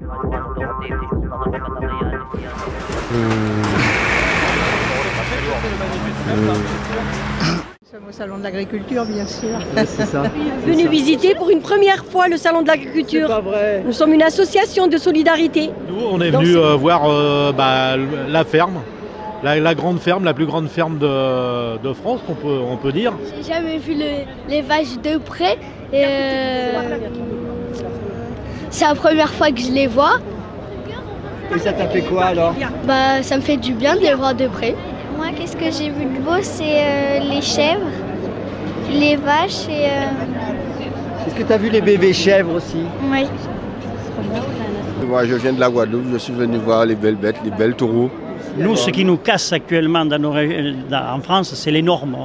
Nous sommes au salon de l'agriculture, bien sûr. Ouais, c'est ça. Venu visiter pour une première fois le salon de l'agriculture. C'est pas vrai. Nous sommes une association de solidarité. Nous, on est venu voir la ferme, la grande ferme, la plus grande ferme de France, on peut dire. J'ai jamais vu les vaches de près. Et c'est la première fois que je les vois. Et ça t'a fait quoi alors? Bah, ça me fait du bien de les voir de près. Moi, qu'est-ce que j'ai vu de beau, c'est les chèvres, les vaches et... Est-ce que tu as vu les bébés chèvres aussi? Oui. Moi, je viens de la Guadeloupe, je suis venu voir les belles bêtes, les belles taureaux. Nous, ce qui nous casse actuellement en France, c'est les normes.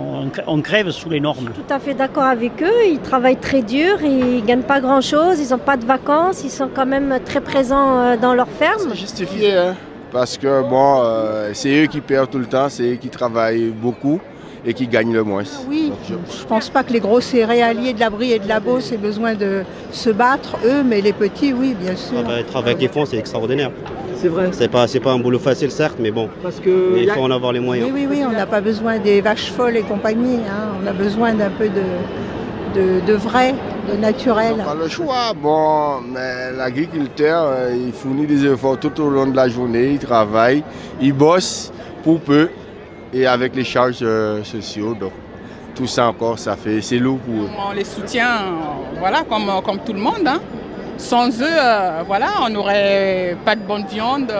On crève sous les normes. Tout à fait d'accord avec eux. Ils travaillent très dur, ils ne gagnent pas grand-chose, ils n'ont pas de vacances, ils sont quand même très présents dans leur ferme. C'est justifié, hein, parce que bon, c'est eux qui perdent tout le temps, c'est eux qui travaillent beaucoup et qui gagnent le moins. Oui, je ne pense pas que les gros céréaliers de la Brie et de la Beauce aient besoin de se battre, eux, mais les petits, oui, bien sûr. Le travail qu'ils font, c'est extraordinaire. C'est vrai. C'est pas un boulot facile, certes, mais bon, Parce que il faut en avoir les moyens. Oui, on n'a pas besoin des vaches folles et compagnie, hein. On a besoin d'un peu de vrai, de naturel. On n'a pas le choix, bon, mais l'agriculteur, il fournit des efforts tout au long de la journée, il travaille, il bosse pour peu et avec les charges sociales, donc tout ça encore, c'est lourd pour eux. On les soutient, voilà, comme tout le monde, hein. Sans eux, voilà, on n'aurait pas de bonne viande.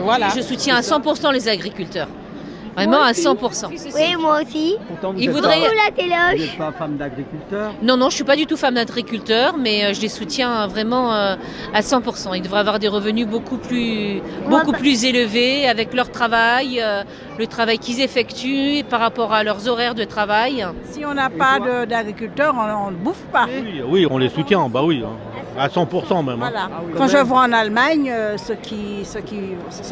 Voilà. Je soutiens à 100% les agriculteurs. Vraiment à 100%. Oui, moi aussi. Pourtant, vous Ils êtes voudraient- vous n'êtes pas femme d'agriculteur. Non, je ne suis pas du tout femme d'agriculteur, mais je les soutiens vraiment à 100%. Ils devraient avoir des revenus beaucoup plus élevés avec leur travail, le travail qu'ils effectuent par rapport à leurs horaires de travail. Si on n'a pas d'agriculteurs, on ne bouffe pas. Oui, on les soutient, bah oui, hein, à 100% même. Hein. Voilà. oui, Quand quand je même. vois en Allemagne, ça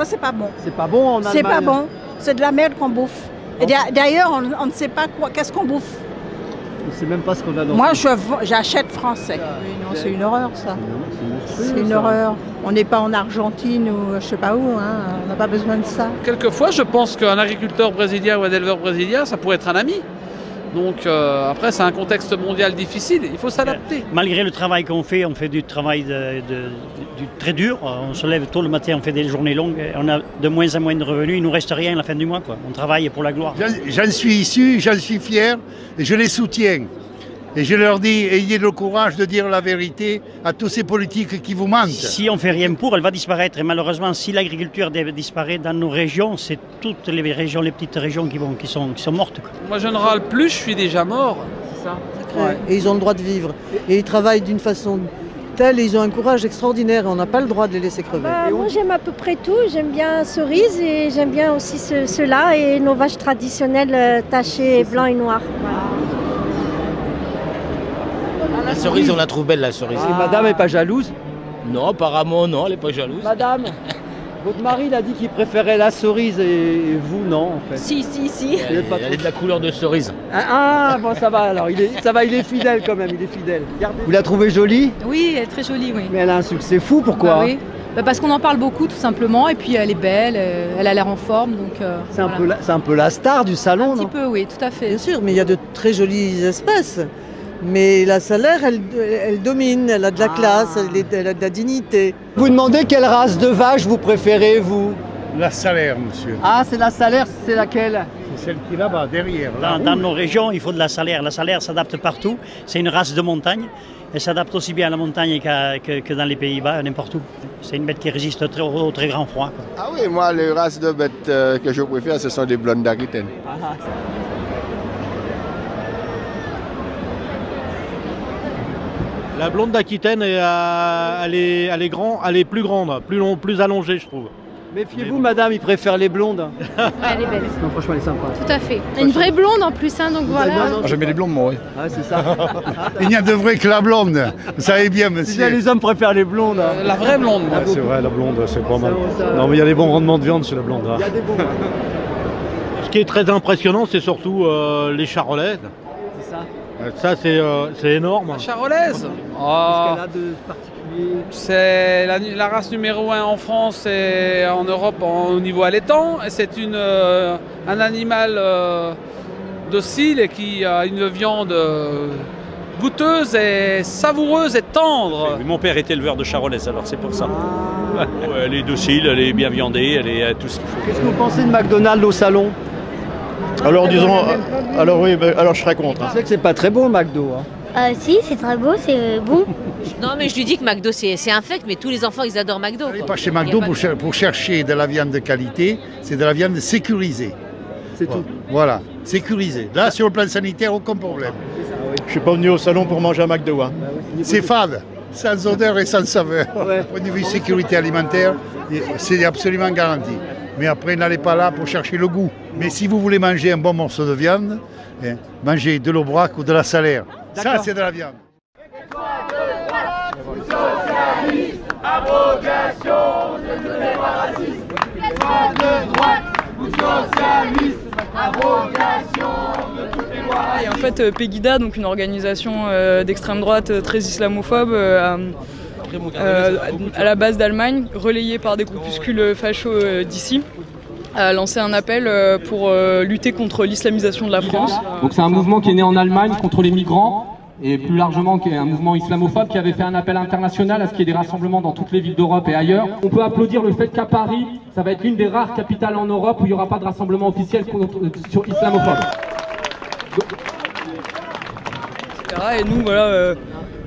c'est pas bon. C'est pas bon en Allemagne. C'est pas bon. C'est de la merde qu'on bouffe. Et d'ailleurs, on ne sait pas qu'est-ce qu'on bouffe. On ne sait même pas ce qu'on a dans Moi, j'achète français. Oui, non, c'est une horreur, ça. C'est une horreur. On n'est pas en Argentine ou je sais pas où. Hein. On n'a pas besoin de ça. Quelquefois, je pense qu'un agriculteur brésilien ou un éleveur brésilien, ça pourrait être un ami. Donc après, c'est un contexte mondial difficile, il faut s'adapter. Malgré le travail qu'on fait, on fait du travail du très dur. On se lève tôt le matin, on fait des journées longues. On a de moins en moins de revenus, il ne nous reste rien à la fin du mois, quoi. On travaille pour la gloire. J'en suis issu, j'en suis fier et je les soutiens. Et je leur dis, ayez le courage de dire la vérité à tous ces politiques qui vous mentent. Si on ne fait rien pour, elle va disparaître. Et malheureusement, si l'agriculture disparaît dans nos régions, c'est toutes les régions, les petites régions qui sont mortes, quoi. Moi, je ne râle plus, je suis déjà mort. C'est ça. Ouais. Et ils ont le droit de vivre. Et ils travaillent d'une façon telle, et ils ont un courage extraordinaire. On n'a pas le droit de les laisser crever. Moi j'aime à peu près tout. J'aime bien cerise et j'aime bien aussi ceux-là et nos vaches traditionnelles tachées blanc et noir. Voilà. La cerise, on la trouve belle, la cerise. Et madame n'est pas jalouse? Non, apparemment, non, elle n'est pas jalouse. Madame, votre mari il a dit qu'il préférait la cerise et vous, non, en fait. Si. Elle est de la couleur de cerise. Ah, bon, ça va alors. Il est fidèle quand même, il est fidèle. Vous la trouvez jolie? Oui, elle est très jolie, oui. Mais elle a un succès fou, pourquoi? Oui. Parce qu'on en parle beaucoup, tout simplement. Et puis elle est belle, elle a l'air en forme. Donc, c'est un peu la star du salon, non? Un petit peu, oui, tout à fait. Bien sûr, mais il y a de très jolies espèces. Mais la salaire, elle domine, elle a de la classe, elle a de la dignité. Vous demandez quelle race de vache vous préférez, vous? La salaire, monsieur. Ah, c'est la salaire, c'est laquelle? C'est celle qui est là-bas, derrière. Dans nos régions, il faut de la salaire. La salaire s'adapte partout. C'est une race de montagne. Elle s'adapte aussi bien à la montagne que dans les Pays-Bas, n'importe où. C'est une bête qui résiste au très grand froid, quoi. Ah oui, moi, les races de bêtes que je préfère, ce sont des blondes d'Aquitaine. La blonde d'Aquitaine, elle est plus grande, plus allongée, je trouve. Méfiez-vous, madame, il préfère les blondes. Elle est belle. Non, franchement, elle est sympa. Tout à fait. Une vraie blonde en plus, hein, donc voilà. J'aime les blondes, moi, oui. Ah, c'est ça. Il n'y a de vrai que la blonde. Vous savez bien, monsieur. Les hommes préfèrent les blondes. La vraie blonde. Ouais, c'est vrai, la blonde, c'est pas mal. Ça. Non, mais il y a des bons rendements de viande chez la blonde. Hein. Il y a des bons. Ce qui est très impressionnant, c'est surtout les charolaises. C'est ça. Ça, c'est énorme. La charolaise. Qu'est-ce qu'elle a de particulier? C'est la race numéro 1 en France et en Europe au niveau allaitant. C'est un animal docile et qui a une viande goûteuse et savoureuse et tendre. Mon père est éleveur de charolaise, alors c'est pour ça. Ouais, elle est docile, elle est bien viandée, elle est tout ce qu'il faut. Qu'est-ce que vous pensez de McDonald's au salon? Alors disons, alors oui, alors je serais contre. Je sais que c'est pas très bon McDo. Si, c'est très beau, c'est bon. Non, mais je lui dis que McDo, c'est infect, mais tous les enfants, ils adorent McDo. N'allez pas chez McDo pour chercher de la viande de qualité, c'est de la viande sécurisée. C'est tout. Voilà, sécurisée. Là, sur le plan sanitaire, aucun problème. Je suis pas venu au salon pour manger un McDo. Hein. C'est fade, sans odeur et sans saveur. Au point de vue sécurité alimentaire, c'est absolument garanti. Mais après, n'allez pas là pour chercher le goût. Mais si vous voulez manger un bon morceau de viande, mangez de l'aubrac ou de la salaire. Ça, c'est de la viande. Et en fait, Pegida, donc une organisation d'extrême droite très islamophobe, à la base d'Allemagne, relayée par des groupuscules fachos d'ici, a lancé un appel pour lutter contre l'islamisation de la France. Donc c'est un mouvement qui est né en Allemagne contre les migrants et plus largement qui est un mouvement islamophobe qui avait fait un appel international à ce qu'il y ait des rassemblements dans toutes les villes d'Europe et ailleurs. On peut applaudir le fait qu'à Paris, ça va être l'une des rares capitales en Europe où il n'y aura pas de rassemblement officiel sur islamophobe. Et nous, voilà,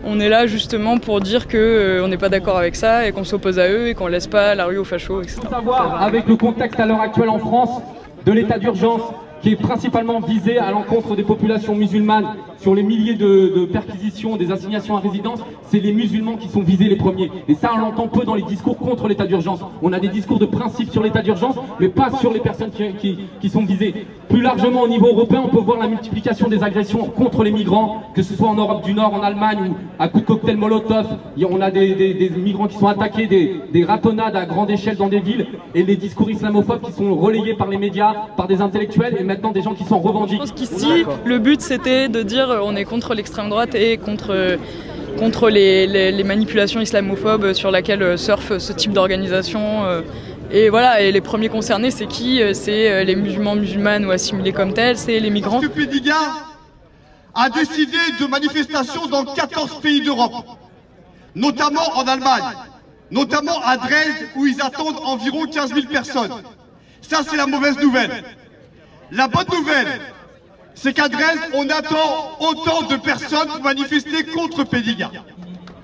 on est là justement pour dire qu'on n'est pas d'accord avec ça et qu'on s'oppose à eux et qu'on laisse pas la rue aux fachos, etc. Il faut savoir, avec le contexte à l'heure actuelle en France, de l'état d'urgence qui est principalement visé à l'encontre des populations musulmanes, sur les milliers de perquisitions, des assignations à résidence, c'est les musulmans qui sont visés les premiers. Et ça, on l'entend peu dans les discours contre l'état d'urgence. On a des discours de principe sur l'état d'urgence, mais pas sur les personnes qui sont visées. Plus largement au niveau européen, on peut voir la multiplication des agressions contre les migrants, que ce soit en Europe du Nord, en Allemagne, ou à coups de cocktail Molotov. On a des migrants qui sont attaqués, des ratonnades à grande échelle dans des villes, et les discours islamophobes qui sont relayés par les médias, par des intellectuels, et maintenant des gens qui s'en revendiquent. Je pense qu'ici, le but c'était de dire on est contre l'extrême droite et contre les manipulations islamophobes sur laquelle surfe ce type d'organisation. Et voilà, et les premiers concernés, c'est qui? C'est les musulmanes ou assimilés comme tels, c'est les migrants. M. Pegida a décidé de manifestations dans 14 pays d'Europe, notamment en Allemagne, notamment à Dresde, où ils attendent environ 15 000 personnes. Ça, c'est la mauvaise nouvelle. La bonne nouvelle, c'est qu'à Dresde, on attend autant de personnes pour manifester contre Pegida.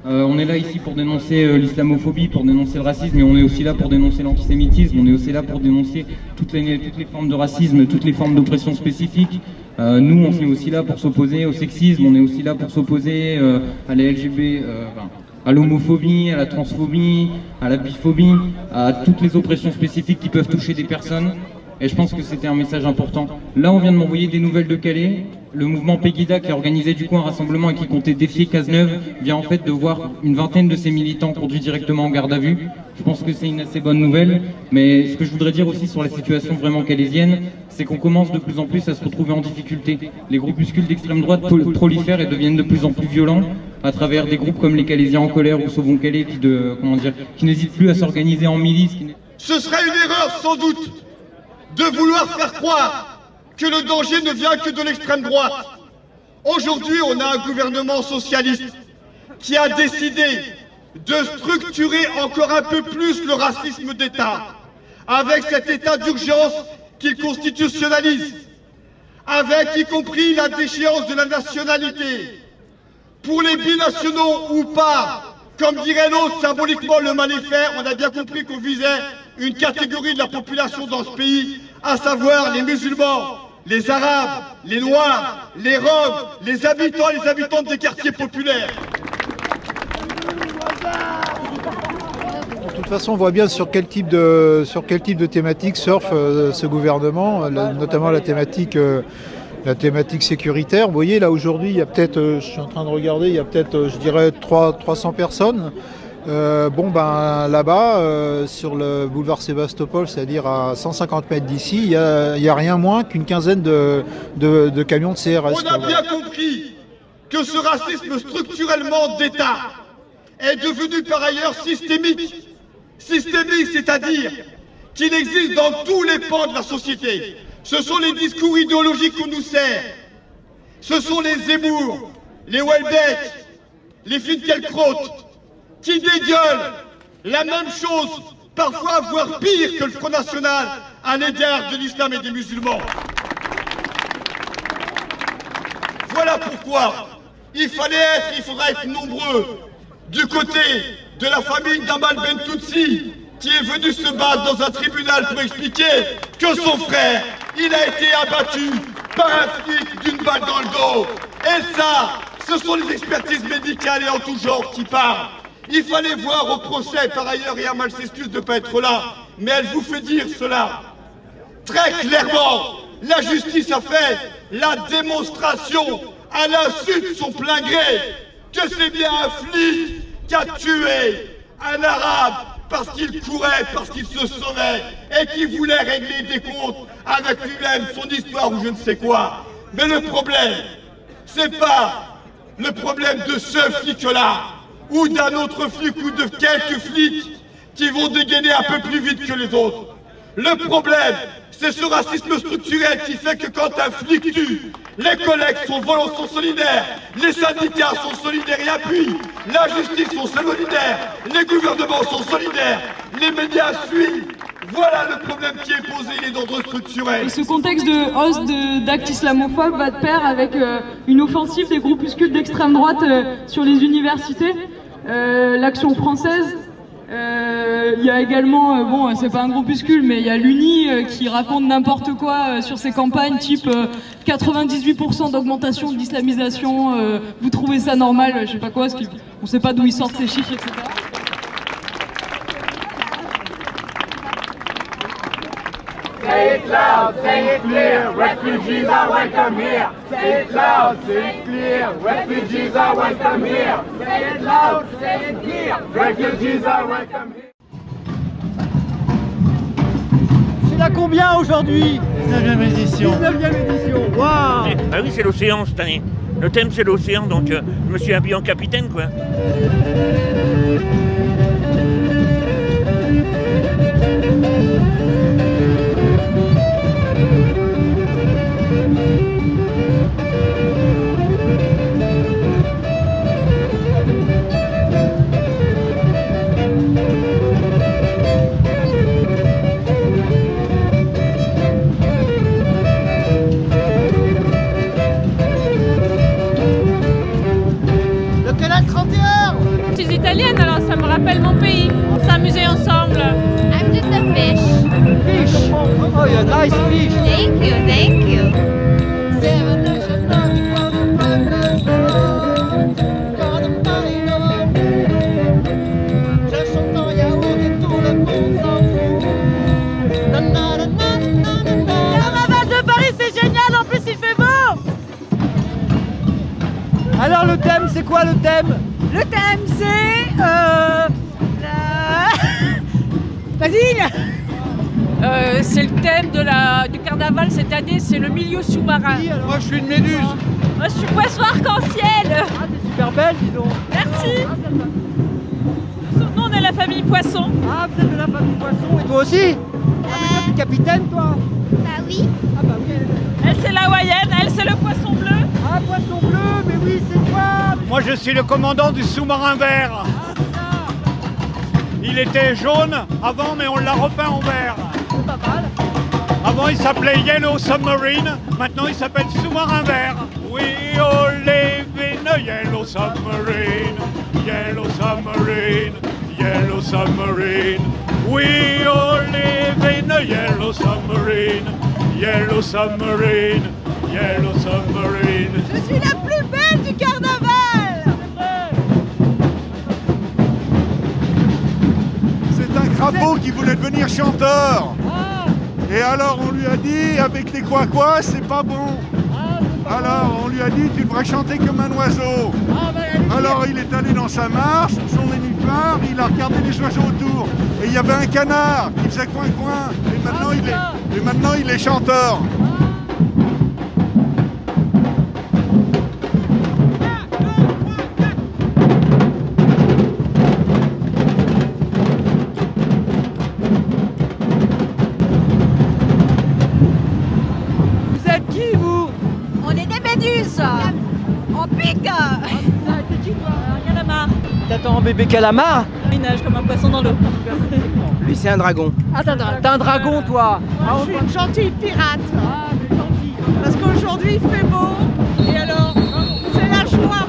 On est là ici pour dénoncer l'islamophobie, pour dénoncer le racisme, mais on est aussi là pour dénoncer l'antisémitisme, on est aussi là pour dénoncer toutes les formes de racisme, toutes les formes d'oppression spécifiques. Nous, on est aussi là pour s'opposer au sexisme, on est aussi là pour s'opposer à la à l'homophobie, à la transphobie, à la biphobie, à toutes les oppressions spécifiques qui peuvent toucher des personnes. Et je pense que c'était un message important. Là, on vient de m'envoyer des nouvelles de Calais. Le mouvement Pegida, qui a organisé du coup un rassemblement et qui comptait défier Cazeneuve, vient en fait de voir une vingtaine de ses militants conduits directement en garde à vue. Je pense que c'est une assez bonne nouvelle. Mais ce que je voudrais dire aussi sur la situation vraiment calaisienne, c'est qu'on commence de plus en plus à se retrouver en difficulté. Les groupuscules d'extrême droite prolifèrent et deviennent de plus en plus violents à travers des groupes comme les Calaisiens en colère ou Sauvons Calais qui n'hésitent plus à s'organiser en milices. Ce serait une erreur sans doute de vouloir faire croire que le danger ne vient que de l'extrême droite. Aujourd'hui, on a un gouvernement socialiste qui a décidé de structurer encore un peu plus le racisme d'État, avec cet état d'urgence qu'il constitutionnalise, avec y compris la déchéance de la nationalité. Pour les binationaux ou pas, comme dirait l'autre symboliquement le maléfaire, on a bien compris qu'on visait une catégorie de la population dans ce pays, à savoir les musulmans, les arabes, les noirs, les roms, les habitants et les habitantes des quartiers populaires. De toute façon, on voit bien sur quel type de thématique surfe ce gouvernement, notamment la thématique sécuritaire. Vous voyez, là aujourd'hui, il y a peut-être, je suis en train de regarder, il y a peut-être, je dirais, 300 personnes. Là-bas, sur le boulevard Sébastopol, c'est-à-dire à 150 mètres d'ici, il n'y a rien moins qu'une quinzaine de camions de CRS. On a bien compris que ce racisme structurellement d'État est devenu par ailleurs systémique. Systémique, c'est-à-dire qu'il existe dans tous les pans de la société. Ce sont les discours idéologiques qu'on nous sert. Ce sont les Zemmour, les Houellebecq, les Finkielkraut, qui dégueulent la même chose, parfois voire pire que le Front National à l'égard de l'islam et des musulmans. Voilà pourquoi il faudra être nombreux du côté de la famille d'Amal Bentoutsi, qui est venu se battre dans un tribunal pour expliquer que son frère, il a été abattu par un flic d'une balle dans le dos. Et ça, ce sont les expertises médicales et en tout genre qui parlent. Il fallait voir au procès, par ailleurs, et Amal s'excuse de ne pas être là, mais elle vous fait dire cela. Très clairement, la justice a fait la démonstration, à l'insu de son plein gré, que c'est bien un flic qui a tué un arabe parce qu'il courait, parce qu'il se sauvait et qui voulait régler des comptes avec lui-même, son histoire ou je ne sais quoi. Mais le problème, c'est pas le problème de ce flic-là ou d'un autre flic ou de quelques flics qui vont dégainer un peu plus vite que les autres. Le problème, c'est ce racisme structurel qui fait que quand un flic tue, les collègues sont solidaires, les syndicats sont solidaires et appuient, la justice sont solidaires, les gouvernements sont solidaires, les médias suivent. Voilà le problème qui est posé, il est d'ordre structurel. Et ce contexte de hausse d'actes islamophobes va de pair avec une offensive des groupuscules d'extrême droite sur les universités. L'action française, il y a également, bon c'est pas un groupuscule, mais il y a l'UNI qui raconte n'importe quoi sur ses campagnes, type 98% d'augmentation de l'islamisation, vous trouvez ça normal, je sais pas quoi, on sait pas d'où ils sortent ces chiffres, etc. Say it loud, say it clear, refugees are welcome here. Say it loud, say it clear, refugees are welcome here. Say it loud, say it clear, refugees are welcome here. C'est la combien aujourd'hui? 19e édition. 19e édition, waouh! Ah oui, c'est l'océan cette année. Le thème c'est l'océan, donc je me suis habillé en capitaine quoi. Italienne, alors ça me rappelle mon pays. On s'amusait ensemble. I'm just a fish. Fish? Oh, you're a nice fish. Thank you, thank you. Carnaval de Paris, c'est génial, en plus il fait beau. Alors le thème, c'est quoi le thème? Le thème, c'est Vas-y. C'est le thème du carnaval cette année, c'est le milieu sous-marin. Moi je suis une méduse. Moi je suis poisson arc-en-ciel. Ah, t'es super belle, dis donc. Merci. Nous on est la famille Poisson. Ah, vous êtes de la famille Poisson. Et toi aussi? Ah, mais toi t'es capitaine toi? Bah oui. Ah bah oui. Elle c'est la Hawaïenne, elle c'est le poisson bleu. Ah, poisson bleu, mais oui, c'est toi. Moi je suis le commandant du sous-marin vert. Il était jaune avant mais on l'a repeint en vert. C'est pas mal. Avant il s'appelait Yellow Submarine, maintenant il s'appelle sous-marin vert. We all live in a yellow submarine, yellow submarine, yellow submarine. We all live in a yellow submarine, yellow submarine, yellow submarine. Je suis la plus belle du carnaval. C'est un crapaud qui voulait devenir chanteur. Et alors on lui a dit, avec les quoi c'est pas bon. Alors on lui a dit, tu devrais chanter comme un oiseau. Alors il est allé dans sa marche, son nénuphar, il a regardé les oiseaux autour. Et il y avait un canard qui faisait coin-coin. Et maintenant il est chanteur. bébé calamar. Il nage comme un poisson dans l'eau. Lui, c'est un dragon. Ah, t'es un dragon. T'es un dragon, toi. Je suis une gentille pirate. Ah, mais gentille. Parce qu'aujourd'hui, il fait beau. Et alors, c'est la joie.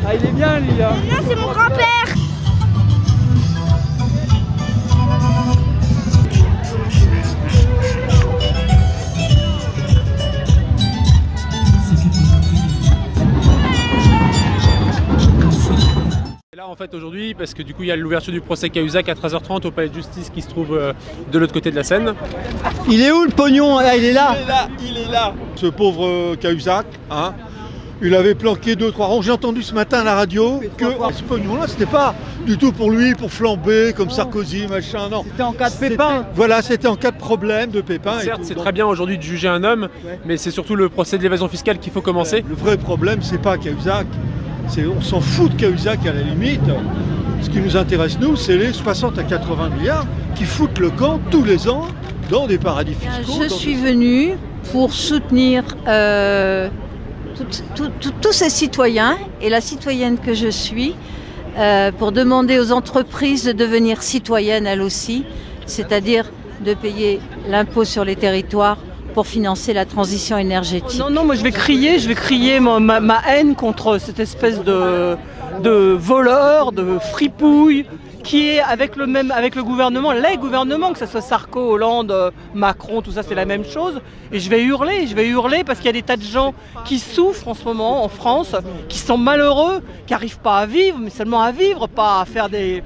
Ah, il est bien, lui, là. Là, c'est mon grand-père. Là en fait aujourd'hui parce que du coup il y a l'ouverture du procès Cahuzac à 13h30 au palais de justice qui se trouve de l'autre côté de la Seine. Il est où le pognon? Ah, il est là. Il est là. Ce pauvre Cahuzac, hein, il avait planqué 2-3 ronds. J'ai entendu ce matin à la radio que ce pognon-là, c'était pas du tout pour lui, pour flamber comme Sarkozy, machin, non. C'était en cas de pépin. Voilà, c'était en cas de problème, de pépin. Certes, c'est très bien aujourd'hui de juger un homme, mais c'est surtout le procès de l'évasion fiscale qu'il faut commencer. Le vrai problème, c'est pas Cahuzac. On s'en fout de Cahuzac à la limite. Ce qui nous intéresse, nous, c'est les 60 à 80 milliards qui foutent le camp tous les ans dans des paradis fiscaux. Je suis venue pour soutenir tous ces citoyens et la citoyenne que je suis, pour demander aux entreprises de devenir citoyennes elles aussi, c'est-à-dire de payer l'impôt sur les territoires pour financer la transition énergétique. Non, moi je vais crier ma haine contre cette espèce de voleur, de fripouille qui est avec le gouvernement, les gouvernements, que ce soit Sarko, Hollande, Macron, tout ça c'est la même chose. Et je vais hurler parce qu'il y a des tas de gens qui souffrent en ce moment en France, qui sont malheureux, qui n'arrivent pas à vivre, mais seulement à vivre, pas à faire des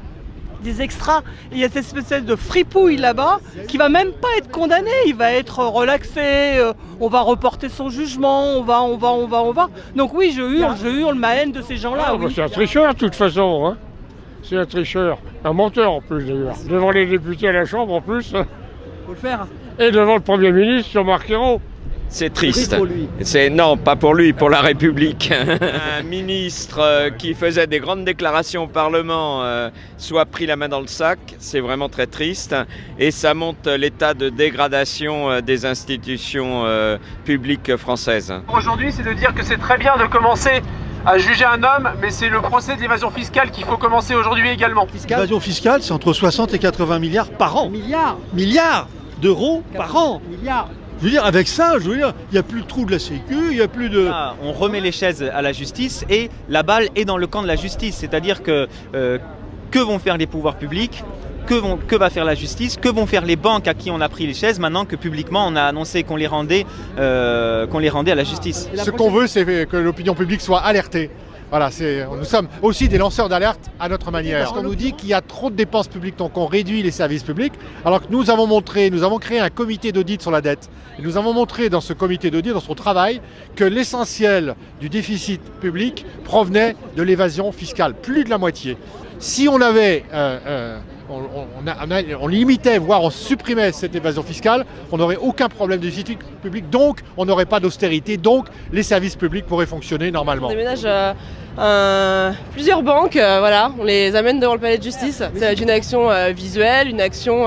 extras. Et il y a cette espèce de fripouille là-bas qui va même pas être condamné, il va être relaxé, on va reporter son jugement, on va. Donc oui, je hurle ma haine de ces gens-là. Oui. C'est un tricheur de toute façon, hein. C'est un tricheur, un menteur en plus d'ailleurs. Devant les députés à la Chambre en plus. Faut le faire. Et devant le Premier ministre, Jean-Marc Ayrault. C'est triste. Pour lui. Non, pas pour lui, pour la République. Un ministre qui faisait des grandes déclarations au Parlement soit pris la main dans le sac, c'est vraiment très triste. Et ça montre l'état de dégradation des institutions publiques françaises. Aujourd'hui, c'est de dire que c'est très bien de commencer à juger un homme, mais c'est le procès de l'évasion fiscale qu'il faut commencer aujourd'hui également. L'évasion fiscale, c'est entre 60 et 80 milliards par an. Milliards d'euros par an. Milliards. Je veux dire, avec ça, il n'y a plus de trou de la Sécu, il n'y a plus de... On remet les chaises à la justice et la balle est dans le camp de la justice. C'est-à-dire que vont faire les pouvoirs publics ? Que va faire la justice? Que vont faire les banques à qui on a pris les chaises maintenant que publiquement on a annoncé qu'on les rendait à la justice? Ce qu'on veut, c'est que l'opinion publique soit alertée. Voilà, nous sommes aussi des lanceurs d'alerte à notre manière. Parce qu'on nous dit qu'il y a trop de dépenses publiques, donc on réduit les services publics. Alors que nous avons créé un comité d'audit sur la dette. Et nous avons montré dans ce comité d'audit, dans son travail, que l'essentiel du déficit public provenait de l'évasion fiscale, plus de la moitié. Si on avait... on limitait, voire on supprimait cette évasion fiscale, on n'aurait aucun problème de déficit public, donc on n'aurait pas d'austérité, donc les services publics pourraient fonctionner normalement. On déménage plusieurs banques, voilà, on les amène devant le palais de justice. C'est une action visuelle, une action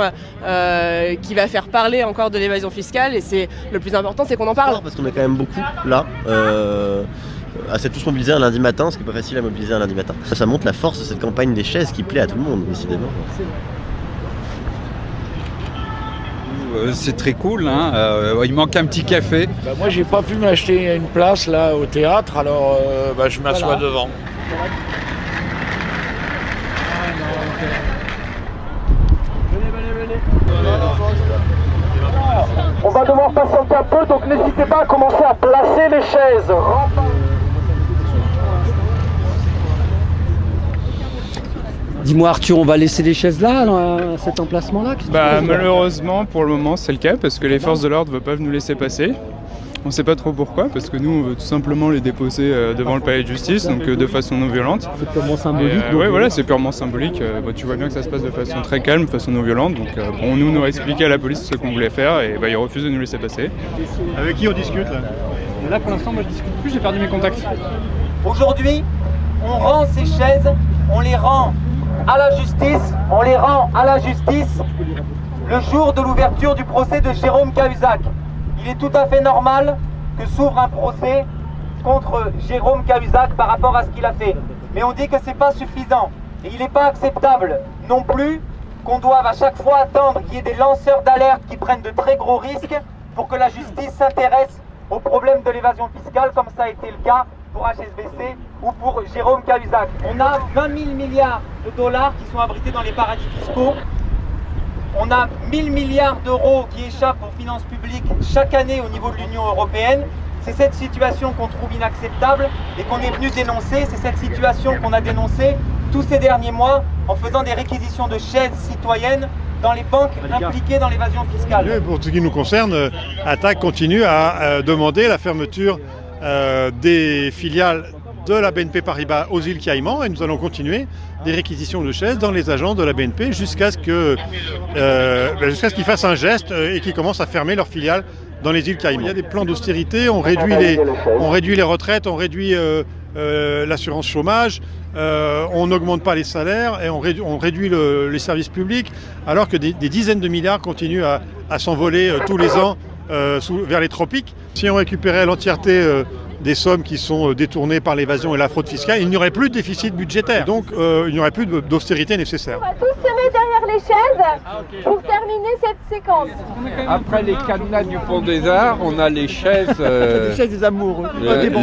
qui va faire parler encore de l'évasion fiscale, et le plus important, c'est qu'on en parle. Parce qu'on est quand même beaucoup là. À s'être tous mobilisés un lundi matin, ce qui n'est pas facile à mobiliser un lundi matin. Ça montre la force de cette campagne des chaises qui plaît à tout le monde, décidément. C'est très cool, hein. Il manque un petit café. Moi, j'ai pas pu m'acheter une place là au théâtre, alors je m'assois devant. On va devoir patienter un peu, donc n'hésitez pas à commencer à placer les chaises. Dis-moi Arthur, on va laisser les chaises là, à cet emplacement-là? Malheureusement, pour le moment, c'est le cas, parce que les forces de l'ordre ne veulent pas nous laisser passer. On ne sait pas trop pourquoi, parce que nous, on veut tout simplement les déposer devant le palais de justice, donc de façon non violente. C'est purement symbolique. Oui, voilà, c'est purement symbolique. Tu vois bien que ça se passe de façon très calme, de façon non violente. Donc, nous a expliqué à la police ce qu'on voulait faire, et ils refusent de nous laisser passer. Avec qui on discute là? Là, pour l'instant, moi, je discute plus, j'ai perdu mes contacts. Aujourd'hui, on rend ces chaises, on les rend à la justice, le jour de l'ouverture du procès de Jérôme Cahuzac. Il est tout à fait normal que s'ouvre un procès contre Jérôme Cahuzac par rapport à ce qu'il a fait. Mais on dit que c'est pas suffisant. Et il n'est pas acceptable non plus qu'on doive à chaque fois attendre qu'il y ait des lanceurs d'alerte qui prennent de très gros risques pour que la justice s'intéresse au problème de l'évasion fiscale, comme ça a été le cas pour HSBC ou pour Jérôme Cahuzac. On a 20 000 milliards de dollars qui sont abrités dans les paradis fiscaux. On a 1000 milliards d'euros qui échappent aux finances publiques chaque année au niveau de l'Union européenne. C'est cette situation qu'on trouve inacceptable et qu'on est venu dénoncer. C'est cette situation qu'on a dénoncée tous ces derniers mois en faisant des réquisitions de chaises citoyennes dans les banques impliquées dans l'évasion fiscale. Pour ce qui nous concerne, Attac continue à demander la fermeture des filiales de la BNP Paribas aux îles Caïmans et nous allons continuer des réquisitions de chaises dans les agences de la BNP jusqu'à ce qu'ils fassent un geste et qu'ils commencent à fermer leurs filiales dans les îles Caïmans. Il y a des plans d'austérité, on réduit les retraites, on réduit l'assurance chômage, on n'augmente pas les salaires et on réduit les services publics, alors que des dizaines de milliards continuent à s'envoler tous les ans vers les tropiques. Si on récupérait l'entièreté des sommes qui sont détournées par l'évasion et la fraude fiscale, il n'y aurait plus de déficit budgétaire. Donc il n'y aurait plus d'austérité nécessaire. On va tous se mettre derrière les chaises pour terminer cette séquence. Après les cadenas du Pont des Arts, on a les chaises... les chaises des amoureux.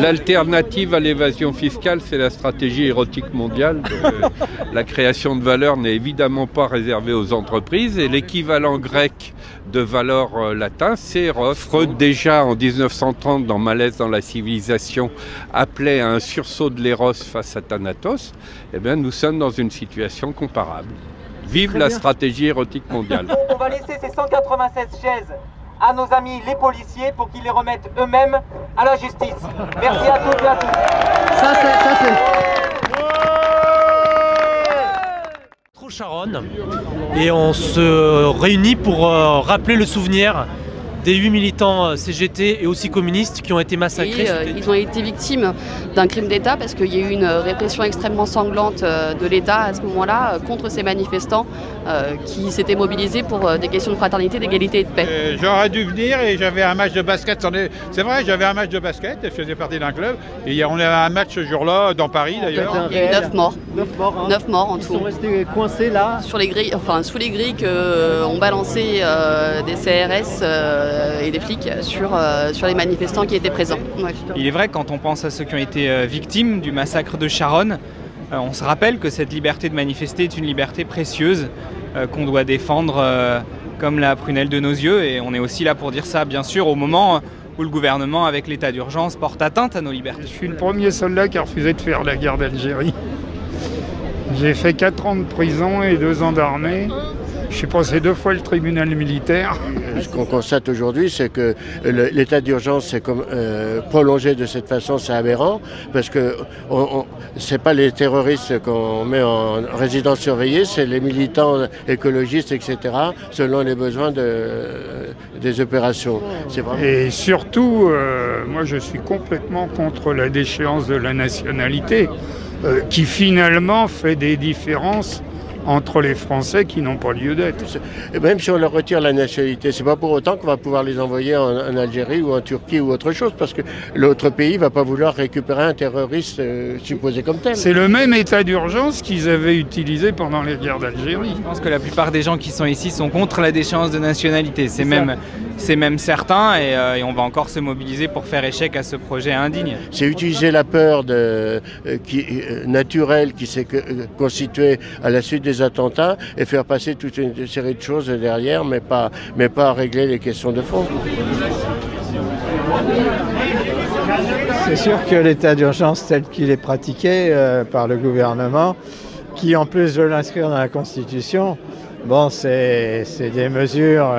L'alternative à l'évasion fiscale, c'est la stratégie érotique mondiale. La création de valeur n'est évidemment pas réservée aux entreprises et l'équivalent grec de valeur latin, c'est Eros. Freud, déjà en 1930, dans Malaise dans la civilisation, appelait à un sursaut de l'éros face à Thanatos. Eh bien, nous sommes dans une situation comparable. Vive la stratégie érotique mondiale. On va laisser ces 196 chaises à nos amis les policiers pour qu'ils les remettent eux-mêmes à la justice. Merci à toutes et à tous. Ça c'est... Charonne et on se réunit pour rappeler le souvenir des 8 militants CGT et aussi communistes qui ont été massacrés. Ils ont été victimes d'un crime d'État parce qu'il y a eu une répression extrêmement sanglante de l'État à ce moment-là contre ces manifestants qui s'étaient mobilisés pour des questions de fraternité, d'égalité et de paix. J'aurais dû venir et j'avais un match de basket. C'est vrai, j'avais un match de basket, je faisais partie d'un club. Et on avait un match ce jour-là dans Paris d'ailleurs. Il y a eu 9 morts. 9 morts en tout. Ils sont restés coincés là. Sur les grilles, enfin sous les grilles qu'ont balancé des CRS et des flics sur les manifestants qui étaient présents. Ouais. Il est vrai, quand on pense à ceux qui ont été victimes du massacre de Charonne, on se rappelle que cette liberté de manifester est une liberté précieuse qu'on doit défendre comme la prunelle de nos yeux. Et on est aussi là pour dire ça, bien sûr, au moment où le gouvernement, avec l'état d'urgence, porte atteinte à nos libertés. Je suis le premier soldat qui a refusé de faire la guerre d'Algérie. J'ai fait 4 ans de prison et 2 ans d'armée. Je suis passé 2 fois le tribunal militaire. Ce qu'on constate aujourd'hui, c'est que l'état d'urgence est prolongé de cette façon, c'est aberrant, parce que ce n'est pas les terroristes qu'on met en résidence surveillée, c'est les militants écologistes, etc., selon les besoins des opérations. Et surtout, moi je suis complètement contre la déchéance de la nationalité, qui finalement fait des différences entre les Français qui n'ont pas lieu d'être. Et même si on leur retire la nationalité, c'est pas pour autant qu'on va pouvoir les envoyer en Algérie ou en Turquie ou autre chose, parce que l'autre pays ne va pas vouloir récupérer un terroriste supposé comme tel. C'est le même état d'urgence qu'ils avaient utilisé pendant les guerres d'Algérie. Je pense que la plupart des gens qui sont ici sont contre la déchéance de nationalité. C'est même certain et on va encore se mobiliser pour faire échec à ce projet indigne. C'est utiliser la peur naturelle qui s'est constituée à la suite des attentats et faire passer toute une série de choses derrière, mais pas régler les questions de fond. C'est sûr que l'état d'urgence tel qu'il est pratiqué par le gouvernement, qui en plus veut l'inscrire dans la Constitution, bon, c'est des mesures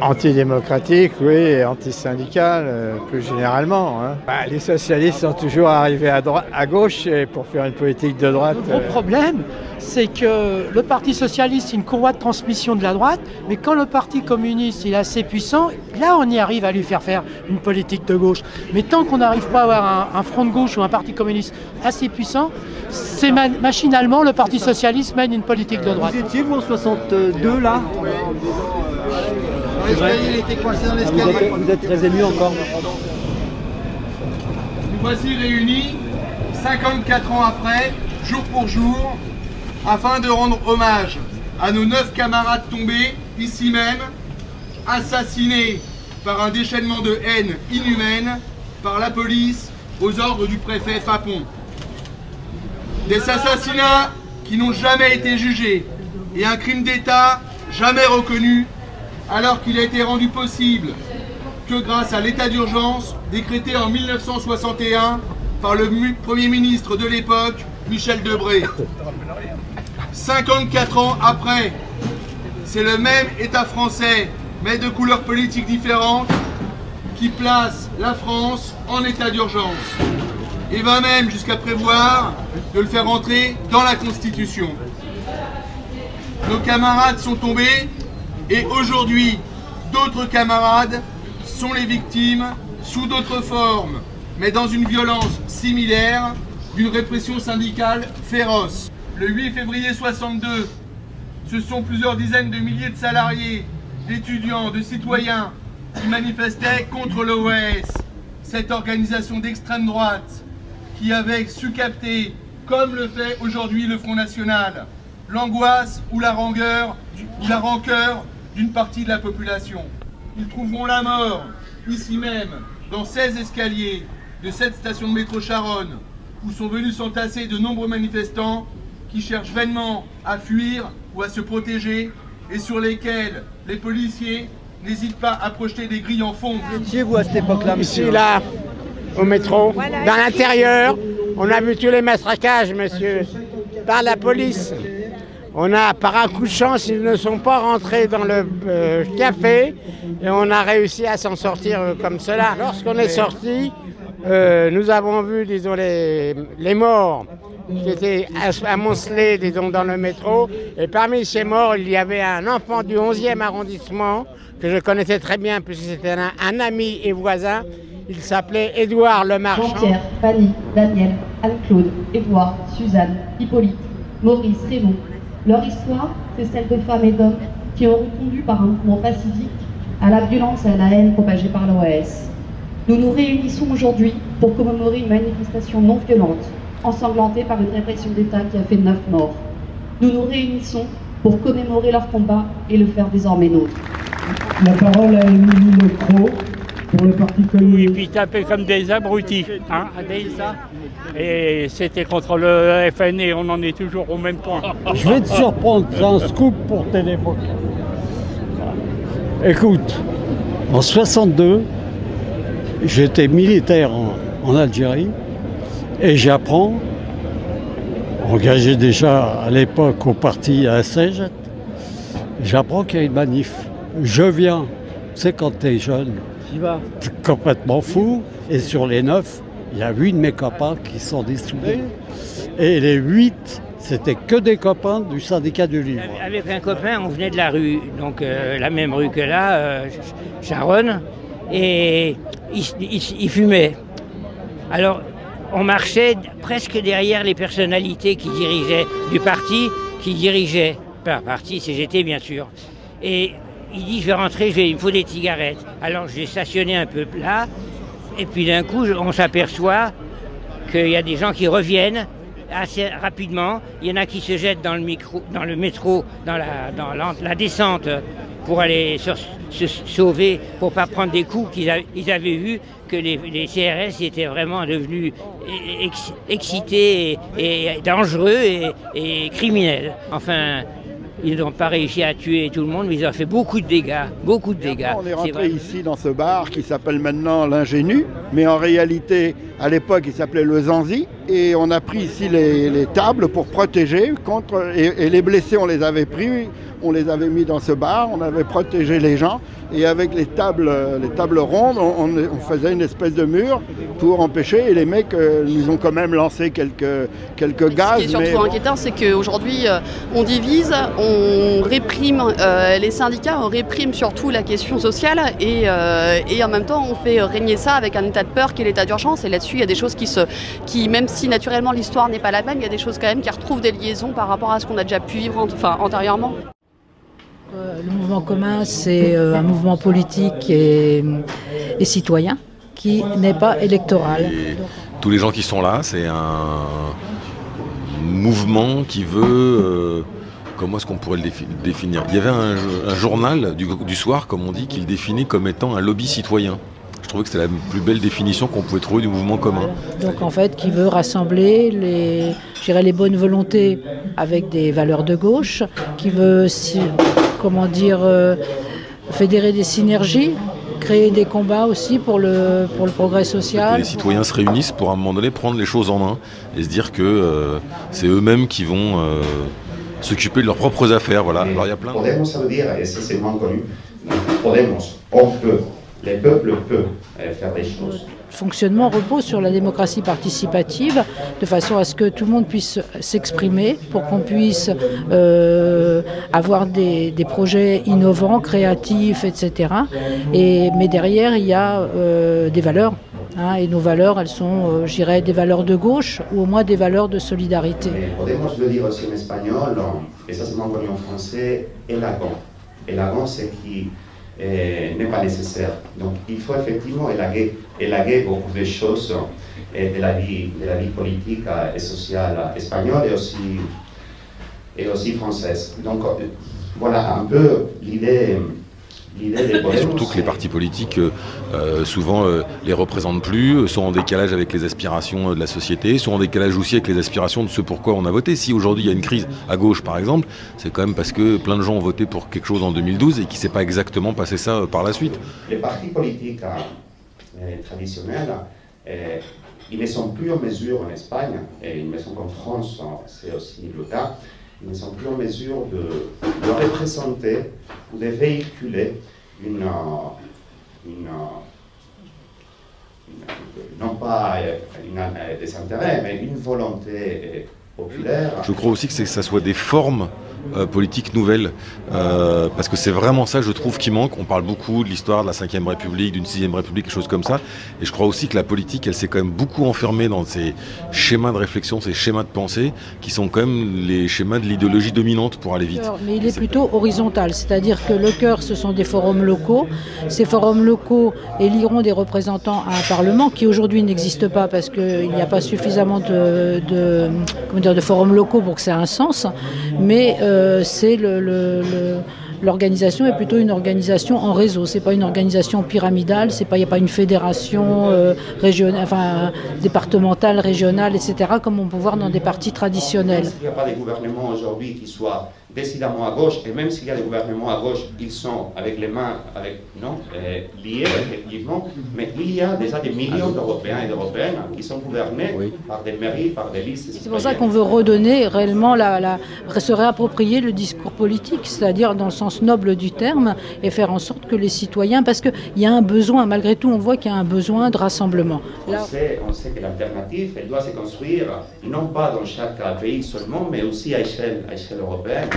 antidémocratiques, oui, et antisyndicales, plus généralement. Hein. Les socialistes sont toujours arrivés à gauche pour faire une politique de droite. Le gros problème, c'est que le Parti socialiste, c'est une courroie de transmission de la droite, mais quand le Parti communiste il est assez puissant, là on y arrive à lui faire une politique de gauche. Mais tant qu'on n'arrive pas à avoir un front de gauche ou un Parti communiste assez puissant, c'est machinalement le Parti socialiste mène une politique de droite. Vous étiez vous en 62 là? l'escalier, il était coincé dans l'escalier. Vous êtes très ému encore. Nous voici réunis 54 ans après, jour pour jour, afin de rendre hommage à nos 9 camarades tombés, ici même, assassinés par un déchaînement de haine inhumaine par la police aux ordres du préfet Papon. Des assassinats qui n'ont jamais été jugés et un crime d'État jamais reconnu, alors qu'il a été rendu possible que grâce à l'état d'urgence décrété en 1961 par le Premier ministre de l'époque, Michel Debré. 54 ans après, c'est le même État français, mais de couleurs politiques différentes, qui place la France en état d'urgence et va même jusqu'à prévoir de le faire entrer dans la Constitution. Nos camarades sont tombés et aujourd'hui, d'autres camarades sont les victimes sous d'autres formes, mais dans une violence similaire d'une répression syndicale féroce. Le 8 février 62, ce sont plusieurs dizaines de milliers de salariés, d'étudiants, de citoyens qui manifestaient contre l'OAS, cette organisation d'extrême droite qui avait su capter, comme le fait aujourd'hui le Front National, l'angoisse ou la rancœur d'une partie de la population. Ils trouveront la mort, ici même, dans 16 escaliers de cette station de métro Charonne, où sont venus s'entasser de nombreux manifestants qui cherchent vainement à fuir ou à se protéger et sur lesquels les policiers n'hésitent pas à projeter des grilles en fonte. Chez vous à cette époque-là, monsieur? Ici, là, au métro, dans l'intérieur, on a vu tous les matraquages, monsieur, par la police. On a, par un coup de chance, ils ne sont pas rentrés dans le café et on a réussi à s'en sortir comme cela. Lorsqu'on est sorti, nous avons vu, disons, les morts qui étaient amoncelés, disons, dans le métro. Et parmi ces morts, il y avait un enfant du 11e arrondissement que je connaissais très bien puisque c'était un ami et voisin. Il s'appelait Édouard Lemarchand. Jean-Pierre, Fanny, Daniel, Anne-Claude, Édouard, Suzanne, Hippolyte, Maurice, Raymond. Leur histoire, c'est celle de femmes et d'hommes qui ont répondu par un mouvement pacifique à la violence et à la haine propagée par l'OAS. Nous nous réunissons aujourd'hui pour commémorer une manifestation non violente, ensanglantée par une répression d'État qui a fait 9 morts. Nous nous réunissons pour commémorer leur combat et le faire désormais nôtre. La parole à Émilie Lecros pour le Parti communiste. Et puis taper comme des abrutis, hein, ça. Et c'était contre le FN et on en est toujours au même point. Je vais te surprendre, c'est un scoop pour Téléfoque. Écoute, en 62, j'étais militaire en Algérie et j'apprends, engagé déjà à l'époque au parti ASG, j'apprends qu'il y a une manif. Je viens, tu sais quand t'es jeune, t'es complètement fou, et sur les 9, il y a 8 de mes copains qui sont dessoudés. Et les 8, c'était que des copains du syndicat du livre. Avec un copain, on venait de la rue, donc la même rue que là, Charonne, et il fumait. Alors, on marchait presque derrière les personnalités qui dirigeaient du parti, pas parti, CGT bien sûr. Et il dit, je vais rentrer, il me faut des cigarettes. Alors j'ai stationné un peu là, et puis d'un coup, on s'aperçoit qu'il y a des gens qui reviennent assez rapidement. Il y en a qui se jettent dans le métro, dans la descente pour aller se sauver, pour ne pas prendre des coups qu'ils avaient vu que les CRS étaient vraiment devenus excités et dangereux et criminels. Enfin, ils n'ont pas réussi à tuer tout le monde, mais ils ont fait beaucoup de dégâts, beaucoup de dégâts. On est rentré ici dans ce bar qui s'appelle maintenant l'Ingénu, mais en réalité, à l'époque, il s'appelait le Zanzi. Et on a pris ici les tables pour protéger contre... Et les blessés, on les avait pris, on les avait mis dans ce bar, on avait protégé les gens. Et avec les tables rondes, on faisait une espèce de mur pour empêcher. Et les mecs nous ont quand même lancé quelques gaz. Ce qui est surtout inquiétant, c'est qu'aujourd'hui, on divise, on réprime les syndicats, on réprime surtout la question sociale. Et en même temps, on fait régner ça avec un état de peur qui est l'état d'urgence. Et là-dessus, il y a des choses qui, même si naturellement l'histoire n'est pas la même, il y a des choses quand même qui retrouvent des liaisons par rapport à ce qu'on a déjà pu vivre antérieurement. Le mouvement commun, c'est un mouvement politique et citoyen qui n'est pas électoral. Tous les gens qui sont là, c'est un mouvement qui veut... comment est-ce qu'on pourrait le définir? Il y avait un journal du soir, comme on dit, qui le définit comme étant un lobby citoyen. Je trouvais que c'était la plus belle définition qu'on pouvait trouver du mouvement commun. Donc en fait, qui veut rassembler les bonnes volontés avec des valeurs de gauche, qui veut, comment dire, fédérer des synergies, créer des combats aussi pour le progrès social. Les citoyens se réunissent pour à un moment donné prendre les choses en main et se dire que c'est eux-mêmes qui vont s'occuper de leurs propres affaires. Voilà. Alors, il y a plein de... Podemos, ça veut dire, et ça c'est moins connu, Podemos, on peut, les peuples peuvent faire des choses. Le fonctionnement repose sur la démocratie participative, de façon à ce que tout le monde puisse s'exprimer, pour qu'on puisse avoir des projets innovants, créatifs, etc. Mais derrière, il y a des valeurs. Hein, et nos valeurs, elles sont, je dirais, des valeurs de gauche ou au moins des valeurs de solidarité. Podemos le dire aussi en espagnol, et ça c'est moins connu en français, élaguant. Élaguant, c'est qui n'est pas nécessaire. Donc il faut effectivement élaguer beaucoup de choses de la vie politique et sociale espagnole et aussi française. Donc voilà un peu l'idée. Et surtout que les partis politiques, souvent, les représentent plus, sont en décalage avec les aspirations de la société, sont en décalage aussi avec les aspirations de ce pourquoi on a voté. Si aujourd'hui il y a une crise à gauche, par exemple, c'est quand même parce que plein de gens ont voté pour quelque chose en 2012 et qu'il ne s'est pas exactement passé ça par la suite. Les partis politiques traditionnels, ils ne sont plus en mesure en Espagne, et il me semble qu'en France, c'est aussi le cas, ils ne sont plus en mesure de représenter ou de véhiculer non pas des intérêts, mais une volonté populaire. Je crois aussi que ça soit des formes politiques nouvelles, parce que c'est vraiment ça, je trouve, qui manque. On parle beaucoup de l'histoire de la 5e République, d'une 6e République, des choses comme ça, et je crois aussi que la politique, elle s'est quand même beaucoup enfermée dans ces schémas de réflexion, ces schémas de pensée, qui sont quand même les schémas de l'idéologie dominante pour aller vite. Mais il est plutôt horizontal, c'est-à-dire que le cœur, ce sont des forums locaux. Ces forums locaux éliront des représentants à un Parlement qui aujourd'hui n'existe pas parce qu'il n'y a pas suffisamment de forums locaux pour que ça ait un sens, mais c'est l'organisation est plutôt une organisation en réseau. C'est pas une organisation pyramidale. Il n'y a pas une fédération régionale, enfin départementale, régionale, etc. comme on peut voir dans des partis traditionnels. Il n'y a pas de gouvernement aujourd'hui qui soit décidément à gauche, et même s'il y a des gouvernements à gauche, ils sont avec les mains liés effectivement, mais il y a déjà des millions d'Européens et d'Européennes qui sont gouvernés par des mairies, par des listes. C'est pour ça qu'on veut redonner réellement, se réapproprier le discours politique, c'est-à-dire dans le sens noble du terme, et faire en sorte que les citoyens, parce qu'il y a un besoin, malgré tout on voit qu'il y a un besoin de rassemblement. On sait que l'alternative, elle doit se construire non pas dans chaque pays seulement, mais aussi à échelle européenne.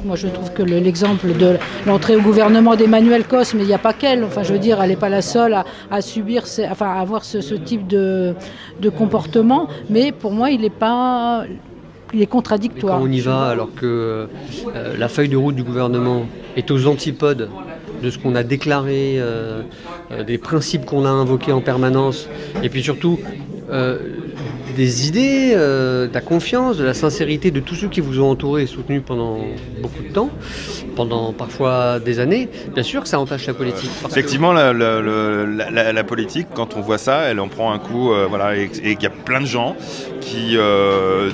Moi je trouve que l'exemple de l'entrée au gouvernement d'Emmanuel Cos, mais il n'y a pas qu'elle, enfin je veux dire, elle n'est pas la seule à subir, à avoir ce type de comportement, mais pour moi il est contradictoire. Mais quand on y va alors que la feuille de route du gouvernement est aux antipodes de ce qu'on a déclaré, des principes qu'on a invoqués en permanence, et puis surtout des idées, de la confiance, de la sincérité de tous ceux qui vous ont entouré et soutenu pendant beaucoup de temps, pendant parfois des années, bien sûr que ça entache la politique. Effectivement, la politique, quand on voit ça, elle en prend un coup, voilà, et qu'il y a plein de gens qui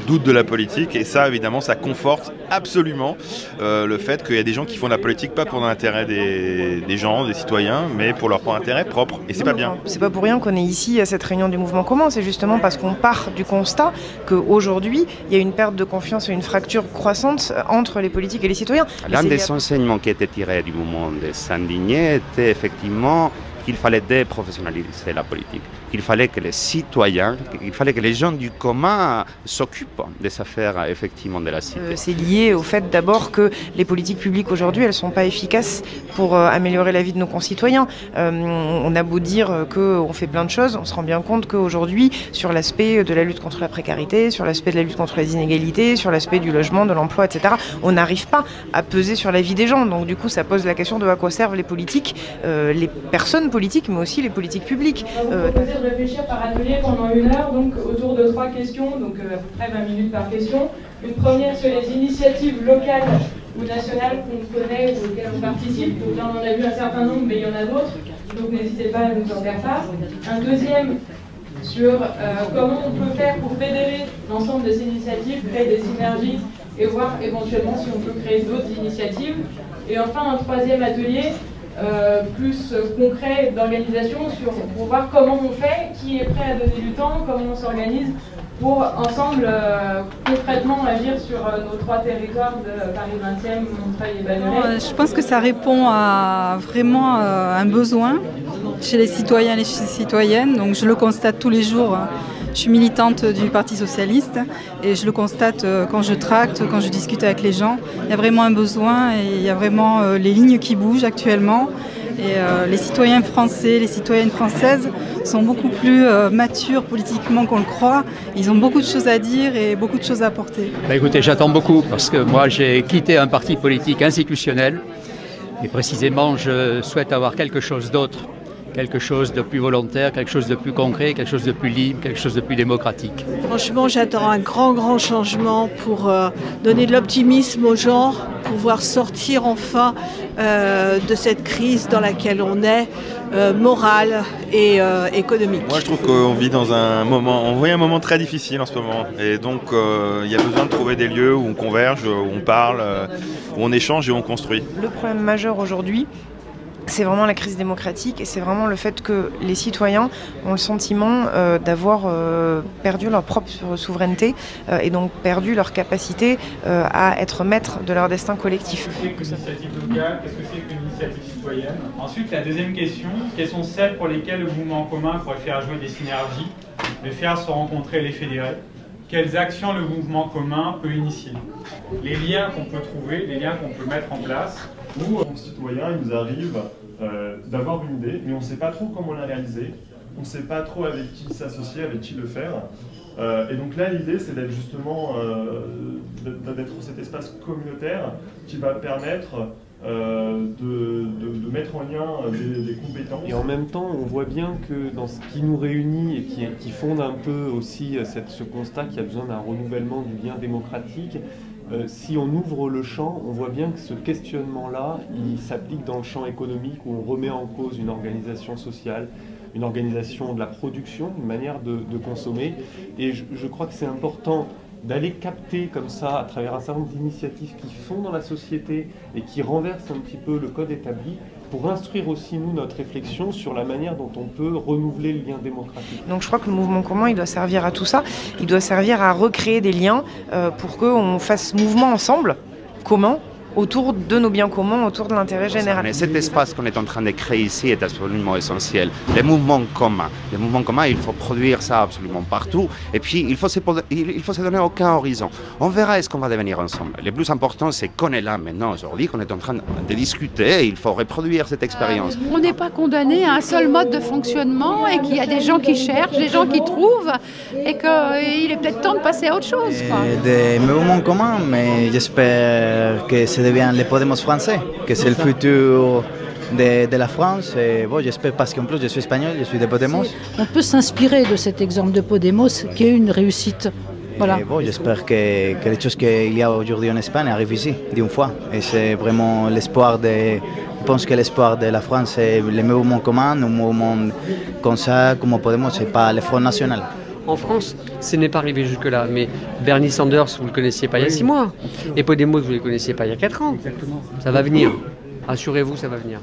doutent de la politique, et ça, évidemment, ça conforte absolument le fait qu'il y a des gens qui font de la politique pas pour l'intérêt des gens, des citoyens, mais pour leur propre intérêt propre, et c'est pas bien. C'est pas pour rien qu'on est ici à cette réunion du mouvement commun, c'est justement parce qu'on part du constat qu'aujourd'hui, il y a une perte de confiance et une fracture croissante entre les politiques et les citoyens. L'un des enseignements qui était tiré du mouvement de s'indigner était effectivement qu'il fallait déprofessionnaliser la politique, qu'il fallait que les citoyens, qu'il fallait que les gens du commun s'occupent des affaires effectivement de la cité. C'est lié au fait d'abord que les politiques publiques aujourd'hui, elles ne sont pas efficaces pour améliorer la vie de nos concitoyens. On a beau dire qu'on fait plein de choses, on se rend bien compte qu'aujourd'hui, sur l'aspect de la lutte contre la précarité, sur l'aspect de la lutte contre les inégalités, sur l'aspect du logement, de l'emploi, etc., on n'arrive pas à peser sur la vie des gens. Donc du coup, ça pose la question de à quoi servent les politiques, les personnes politiques, mais aussi les politiques publiques. On vous proposez de réfléchir par atelier pendant 1 heure, donc autour de 3 questions, donc à peu près 20 minutes par question. Une première sur les initiatives locales ou nationales qu'on connaît ou auxquelles on participe. Donc là, on en a vu un certain nombre, mais il y en a d'autres. Donc n'hésitez pas à nous en faire part. Un deuxième sur comment on peut faire pour fédérer l'ensemble de ces initiatives, créer des synergies et voir éventuellement si on peut créer d'autres initiatives. Et enfin, un troisième atelier plus concret d'organisation pour voir comment on fait, qui est prêt à donner du temps, comment on s'organise pour ensemble concrètement agir sur nos 3 territoires de Paris 20e, Montreuil et Bagnolet. Je pense que ça répond à vraiment un besoin chez les citoyens et les citoyennes. Donc je le constate tous les jours. Je suis militante du Parti Socialiste et je le constate quand je tracte, quand je discute avec les gens. Il y a vraiment un besoin et il y a vraiment les lignes qui bougent actuellement. Et les citoyens français, les citoyennes françaises sont beaucoup plus matures politiquement qu'on le croit. Ils ont beaucoup de choses à dire et beaucoup de choses à apporter. Écoutez, j'attends beaucoup parce que moi j'ai quitté un parti politique institutionnel et précisément je souhaite avoir quelque chose d'autre. Quelque chose de plus volontaire, quelque chose de plus concret, quelque chose de plus libre, quelque chose de plus démocratique. Franchement, j'attends un grand changement pour donner de l'optimisme aux gens, pouvoir sortir enfin de cette crise dans laquelle on est, morale et économique. Moi, je trouve qu'on vit dans un moment très difficile en ce moment. Et donc, il y a besoin de trouver des lieux où on converge, où on parle, où on échange et où on construit. Le problème majeur aujourd'hui, c'est vraiment la crise démocratique et c'est vraiment le fait que les citoyens ont le sentiment d'avoir perdu leur propre souveraineté et donc perdu leur capacité à être maître de leur destin collectif. Qu'est-ce que c'est qu'une initiative locale? Qu'est-ce que c'est qu'une initiative citoyenne? Ensuite, la deuxième question, quelles sont celles pour lesquelles le mouvement en commun pourrait faire jouer des synergies, les faire se rencontrer et les fédérer? Quelles actions le mouvement commun peut initier? Les liens qu'on peut trouver, les liens qu'on peut mettre en place. Nous, en citoyens, il nous arrive d'avoir une idée, mais on ne sait pas trop comment la réaliser, on ne sait pas trop avec qui s'associer, avec qui le faire. Et donc là, l'idée, c'est d'être justement, d'être cet espace communautaire qui va permettre de mettre en lien des compétences. Et en même temps, on voit bien que dans ce qui nous réunit et qui fonde un peu aussi ce constat qu'il y a besoin d'un renouvellement du lien démocratique, si on ouvre le champ, on voit bien que ce questionnement-là, il s'applique dans le champ économique où on remet en cause une organisation sociale, une organisation de la production, une manière de consommer. Et je crois que c'est important d'aller capter comme ça, à travers un certain nombre d'initiatives qui font dans la société et qui renversent un petit peu le code établi, pour instruire aussi, nous, notre réflexion sur la manière dont on peut renouveler le lien démocratique. Donc je crois que le mouvement commun, il doit servir à tout ça. Il doit servir à recréer des liens pour qu'on fasse mouvement ensemble, commun, autour de nos biens communs, autour de l'intérêt général. Mais cet espace qu'on est en train de créer ici est absolument essentiel. Les mouvements communs, il faut produire ça absolument partout. Et puis, il faut se donner aucun horizon. On verra ce qu'on va devenir ensemble. Le plus important, c'est qu'on est là maintenant, aujourd'hui, qu'on est en train de discuter. Il faut reproduire cette expérience. On n'est pas condamné à un seul mode de fonctionnement et qu'il y a des gens qui cherchent, des gens qui trouvent et qu'il est peut-être temps de passer à autre chose. Des mouvements communs, mais j'espère que c'est devient les Podemos français, que c'est le futur de la France. Et bon, j'espère, parce qu'en plus je suis espagnol, je suis de Podemos. On peut s'inspirer de cet exemple de Podemos qui est une réussite. Voilà. Et bon, j'espère que les choses qu'il y a aujourd'hui en Espagne arrivent ici, d'une fois. Et c'est vraiment l'espoir de... Je pense que l'espoir de la France, c'est les mouvements communs, un mouvement comme ça, comme Podemos, c'est pas le Front National. En France, ce n'est pas arrivé jusque-là, mais Bernie Sanders, vous ne le connaissiez pas il y a 6 mois, et Podemos, vous ne les connaissiez pas il y a 4 ans. Exactement. Ça va venir. Assurez-vous, ça va venir.